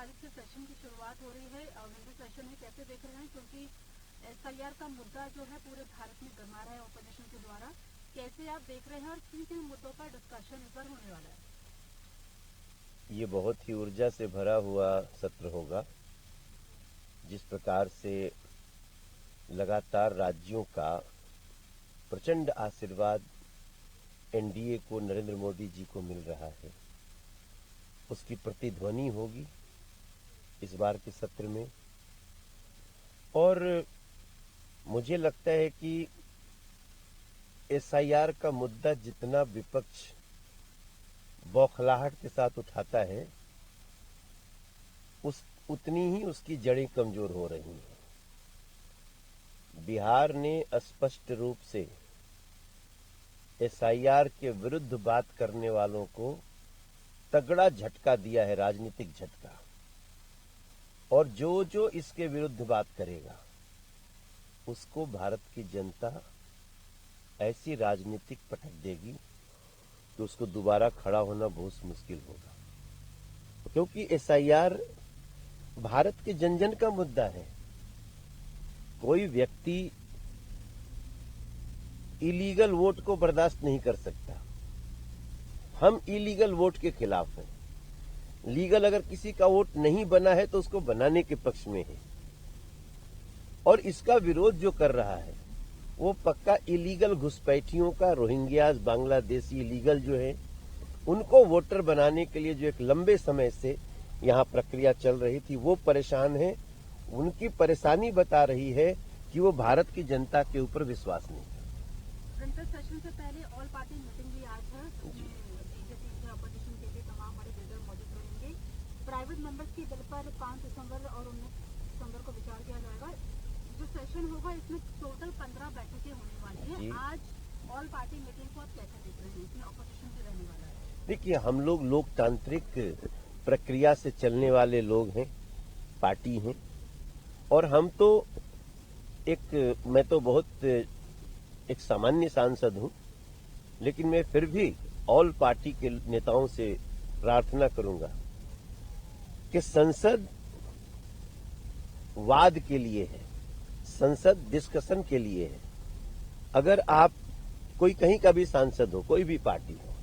तारीख से सेशन की शुरुआत हो रही है और विंटर सेशन में कैसे देख रहे हैं, क्योंकि एसआईआर का मुद्दा जो है पूरे भारत में गरमा रहा है ऑपोजिशन के द्वारा, कैसे आप देख रहे हैं और किन किन मुद्दों पर डिस्कशन इस बार होने वाला है? ये बहुत ही ऊर्जा से भरा हुआ सत्र होगा। जिस प्रकार से लगातार राज्यों का प्रचंड आशीर्वाद एनडीए को, नरेंद्र मोदी जी को मिल रहा है, उसकी प्रतिध्वनि होगी इस बार के सत्र में। और मुझे लगता है कि एसआईआर का मुद्दा जितना विपक्ष बौखलाहट के साथ उठाता है, उतनी ही उसकी जड़ें कमजोर हो रही हैं। बिहार ने स्पष्ट रूप से एसआईआर के विरुद्ध बात करने वालों को तगड़ा झटका दिया है, राजनीतिक झटका। और जो जो इसके विरुद्ध बात करेगा उसको भारत की जनता ऐसी राजनीतिक पटक देगी कि उसको दोबारा खड़ा होना बहुत मुश्किल होगा, क्योंकि एसआईआर भारत के जन जन का मुद्दा है। कोई व्यक्ति इलीगल वोट को बर्दाश्त नहीं कर सकता। हम इलीगल वोट के खिलाफ हैं। लीगल अगर किसी का वोट नहीं बना है तो उसको बनाने के पक्ष में है। और इसका विरोध जो कर रहा है वो पक्का इलीगल घुसपैठियों का, रोहिंग्याज, बांग्लादेशी इलीगल जो है उनको वोटर बनाने के लिए जो एक लंबे समय से यहाँ प्रक्रिया चल रही थी, वो परेशान है। उनकी परेशानी बता रही है कि वो भारत की जनता के ऊपर विश्वास नहीं है। विंटर सेशन से पहले ऑल पार्टी मीटिंग भी आज है, बीजेपी के अपोजिशन के भी तमाम बड़े लीडर मौजूद रहेंगे। प्राइवेट मेंबर्स के बिल पर 5 दिसंबर और 19 दिसंबर को विचार किया जाएगा। जो सेशन होगा इसमें टोटल 15 बैठकें होने वाली है। आज ऑल पार्टी मीटिंग को आप कैसे देख रहे हैं? इसमें अपोजिशन भी रहने वाला है। देखिए, हम लोग लोकतांत्रिक प्रक्रिया से चलने वाले लोग हैं, पार्टी हैं। और हम तो मैं तो बहुत एक सामान्य सांसद हूं, लेकिन मैं फिर भी ऑल पार्टी के नेताओं से प्रार्थना करूंगा कि संसद वाद के लिए है, संसद डिस्कशन के लिए है। अगर आप कोई कहीं का भी सांसद हो, कोई भी पार्टी हो,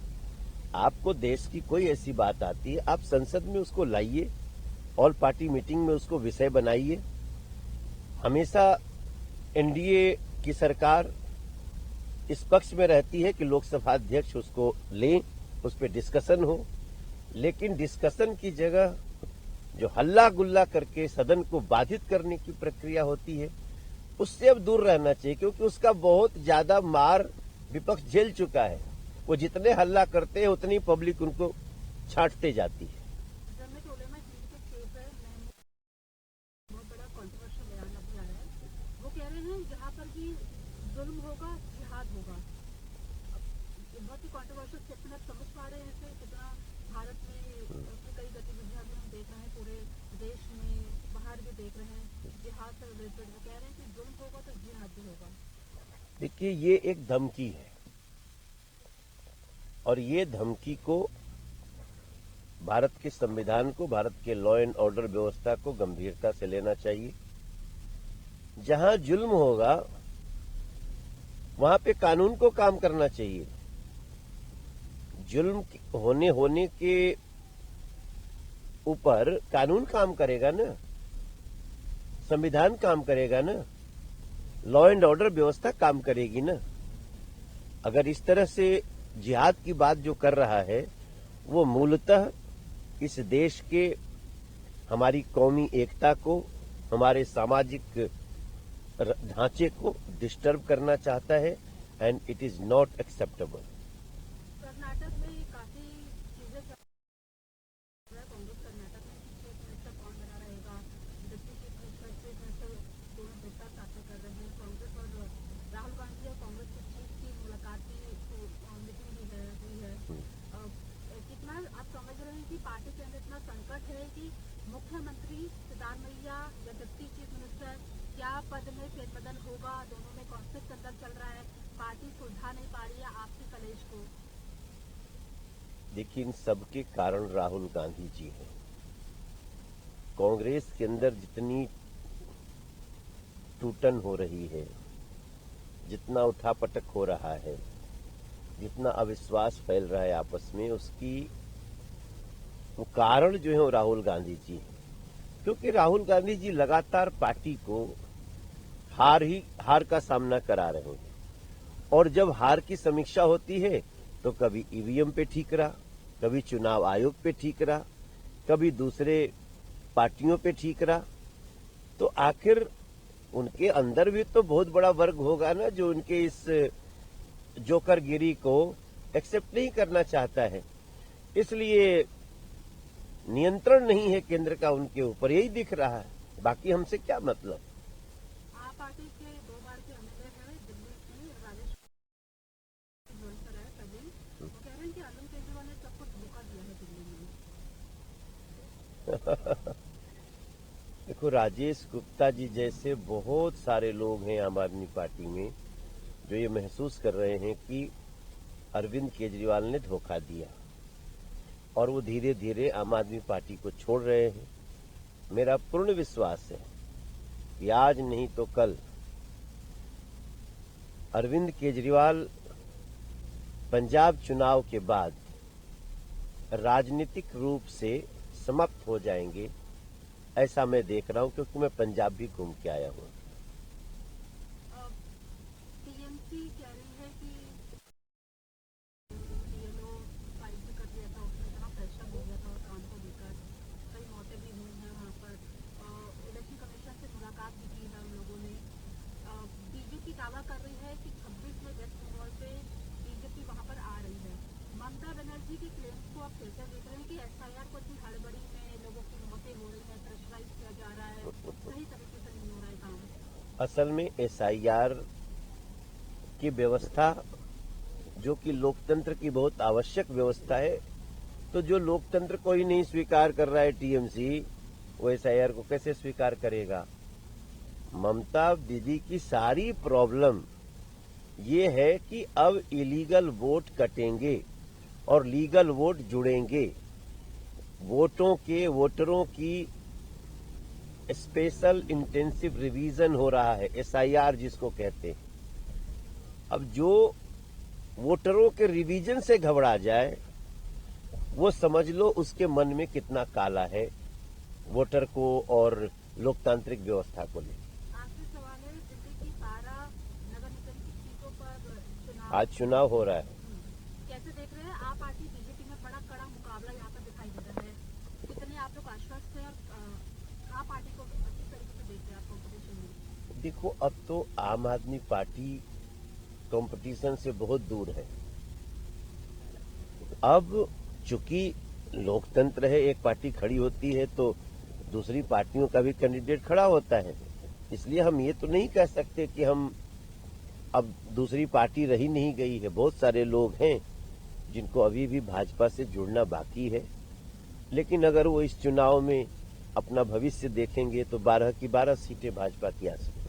आपको देश की कोई ऐसी बात आती है, आप संसद में उसको लाइए, ऑल पार्टी मीटिंग में उसको विषय बनाइए। हमेशा एनडीए की सरकार इस पक्ष में रहती है कि लोकसभा अध्यक्ष उसको लें, उस पर डिस्कशन हो। लेकिन डिस्कशन की जगह जो हल्ला गुल्ला करके सदन को बाधित करने की प्रक्रिया होती है, उससे अब दूर रहना चाहिए, क्योंकि उसका बहुत ज्यादा मार विपक्ष झेल चुका है। वो जितने हल्ला करते हैं उतनी पब्लिक उनको छांटते जाती है। बहुत बड़ा कंट्रोवर्शियल बयान अभी आ रहा है। वो कह रहे हैं जहाँ पर भी जुल्म होगा जिहाद होगा। बहुत ही कंट्रोवर्शियल स्टेटमेंट। आप समझ पा रहे हैं इसे? कितना भारत में कई गतिविधियां भी हम देख रहे हैं, पूरे देश में, बाहर भी देख रहे हैं जिहाद से रिलेटेड। वो कह रहे हैं कि जुल्म होगा तो जिहाद भी होगा। देखिए, ये एक धमकी है और ये धमकी को भारत के संविधान को, भारत के लॉ एंड ऑर्डर व्यवस्था को गंभीरता से लेना चाहिए। जहां जुल्म होगा वहां पे कानून को काम करना चाहिए। जुल्म होने के ऊपर कानून काम करेगा ना, संविधान काम करेगा ना, लॉ एंड ऑर्डर व्यवस्था काम करेगी ना। अगर इस तरह से जिहाद की बात जो कर रहा है वो मूलतः इस देश के, हमारी कौमी एकता को, हमारे सामाजिक ढांचे को डिस्टर्ब करना चाहता है, and it is not acceptable. Karnataka में काफी चीजें चल रहा है। कांग्रेस कर्नाटक में चीफ मिनिस्टर कौन बना रहेगा, डिप्टी चीफ मिनिस्टर दोनों प्रस्ताव दाखिल कर रहे हैं। कांग्रेस और राहुल गांधी और कांग्रेस के चीफ की मुलाकात मीटिंग भी हुई है। कितना आप समझ रहे हैं कि पार्टी के अंदर इतना संकट है कि मुख्यमंत्री सिद्धारमैया या डिप्टी चीफ मिनिस्टर, क्या पद में फेरबदल होगा? दोनों में कॉन्फ्लिक्ट अंदर चल रहा है, पार्टी सुलझा नहीं पा रही है आपसी कलेश को। देखिए, इन सबके कारण राहुल गांधी जी हैं। कांग्रेस के अंदर जितनी टूटन हो रही है, जितना उठापटक हो रहा है, जितना अविश्वास फैल रहा है आपस में, उसकी वो कारण जो है वो राहुल गांधी जी है। क्योंकि राहुल गांधी जी लगातार पार्टी को हार का सामना करा रहे हैं, और जब हार की समीक्षा होती है तो कभी ईवीएम पे ठीक रहा, कभी चुनाव आयोग पे ठीक रहा, कभी दूसरे पार्टियों पे ठीक रहा। तो आखिर उनके अंदर भी तो बहुत बड़ा वर्ग होगा ना जो उनके इस जोकरगिरी को एक्सेप्ट नहीं करना चाहता है। इसलिए नियंत्रण नहीं है केंद्र का उनके ऊपर, यही दिख रहा है। बाकी हमसे क्या मतलब। आप पार्टी के 2 बार के एमएलए हैं दिल्ली की, राजेश जोड़ कर है कभी, वो कह रहे हैं कि अरविंद केजरीवाल ने सबको धोखा दिया है दिल्ली में। देखो, राजेश गुप्ता जी जैसे बहुत सारे लोग हैं आम आदमी पार्टी में जो ये महसूस कर रहे हैं कि अरविंद केजरीवाल ने धोखा दिया, और वो धीरे धीरे आम आदमी पार्टी को छोड़ रहे हैं। मेरा पूर्ण विश्वास है कि आज नहीं तो कल अरविंद केजरीवाल पंजाब चुनाव के बाद राजनीतिक रूप से समाप्त हो जाएंगे, ऐसा मैं देख रहा हूं, क्योंकि मैं पंजाब भी घूम के आया हूं। टीएमसी कह रही है कि बीएलओ फाइल भी कर दिया था, उसमें इतना प्रेशर हो गया था और काम को लेकर कई मौतें भी हुई हैं वहाँ पर। इलेक्शन कमीशन से मुलाकात भी की है हम लोगों ने। बीजेपी दावा कर रही है कि 26 में वेस्ट बंगाल से बीजेपी वहाँ पर आ रही है। ममता बनर्जी की क्लेम्स को आप कैसे देख रहे हैं कि एसआईआर को इतनी हड़बड़ी में लोगों की मौतें हो रही है, प्रेशराइज किया जा रहा है, सही तरीके से नहीं हो रहा है काम। असल में एसआईआर की व्यवस्था, जो कि लोकतंत्र की बहुत आवश्यक व्यवस्था है, तो जो लोकतंत्र को ही नहीं स्वीकार कर रहा है टीएमसी, वो एसआईआर को कैसे स्वीकार करेगा। ममता दीदी की सारी प्रॉब्लम ये है कि अब इलीगल वोट कटेंगे और लीगल वोट जुड़ेंगे। वोटरों की स्पेशल इंटेंसिव रिवीजन हो रहा है, एसआईआर जिसको कहते हैं। अब जो वोटरों के रिवीजन से घबरा जाए, वो समझ लो उसके मन में कितना काला है वोटर को और लोकतांत्रिक व्यवस्था को लेकर। आखिरी सवाल है, दिल्ली की 12 नगर निगम की सीटों पर चुनाव आज चुनाव हो रहा है। कैसे देख रहे हैं आप? पार्टी बीजेपी में बड़ा कड़ा मुकाबला यहाँ पर दिखाई दे रहा है, कितने आप लोग आश्वस्त हैं और आप पार्टी को अच्छी तरीके से देख रहे हैं आप कॉम्पिटिशन में? देखो, अब तो आम आदमी पार्टी कंपटीशन से बहुत दूर है। अब चूंकि लोकतंत्र है, एक पार्टी खड़ी होती है तो दूसरी पार्टियों का भी कैंडिडेट खड़ा होता है। इसलिए हम ये तो नहीं कह सकते कि हम अब दूसरी पार्टी रही नहीं गई है। बहुत सारे लोग हैं जिनको अभी भी भाजपा से जुड़ना बाकी है, लेकिन अगर वो इस चुनाव में अपना भविष्य देखेंगे तो 12 की 12 सीटें भाजपा की आ सकती हैं।